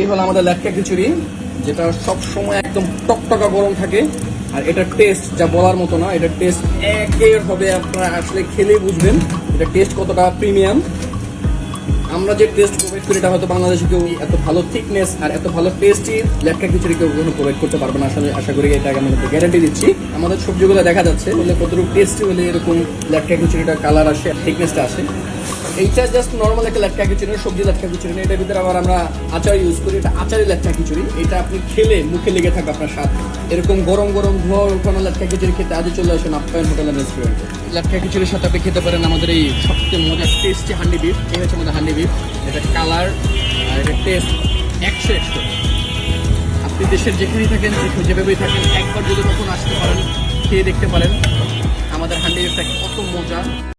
এই হলো আমাদের লেটকা খিচুড়ি, যেটা সব সময় একদম টকটকা গরম থাকে। আর এটার টেস্ট যা বলার মতো না, এটার টেস্ট একের হবে, আপনারা আসলে খেলেই বুঝবেন এটা টেস্ট কতটা প্রিমিয়াম। আমরা যে টেস্ট প্রোভাইড করি এটা হয়তো বাংলাদেশে কেউ এত ভালো থিকনেস আর এত ভালো টেস্টি লেটকা খিচুড়ি কেউ কখনো প্রোভাইড করতে পারবে না। আসলে আশা করি এটাকে আমি গ্যারান্টি দিচ্ছি। আমাদের সবজিগুলো দেখা যাচ্ছে বলে কতটুকু টেস্টি হলে এরকম লেটকা খিচুড়িটা কালার আসে, থিকনেসটা আসে। এইটা জাস্ট নর্মাল একটা লেটকা খিচুড়ি, সবজি লেটকা খিচুড়ি না। এটার ভিতরে আবার আমরা আচার ইউজ করি, এটা আচারি লেটকা খিচুড়ি। এটা আপনি খেলে মুখে লেগে থাকবে আপনার স্বাদ। এরকম গরম গরম ধোয়া উঠানো লেটকা খিচুড়ি খেতে আজই চলে আসুন আপ্যায়ন হোটেল এন্ড রেস্টুরেন্টে। লেটকা খিচুড়ির সাথে আপনি খেতে পারেন আমাদের এই সবচেয়ে মজার টেস্টি হান্ডি বিফ। এই হচ্ছে আমাদের হান্ডি বিফ। এটা কালার আর এটা টেস্ট 100। আপনি দেশের যেখানেই থাকেন, যেভাবেই থাকেন, একবার যদি কখন আসতে পারেন, খেয়ে দেখতে পারেন আমাদের হান্ডি বিফটা কত মজা।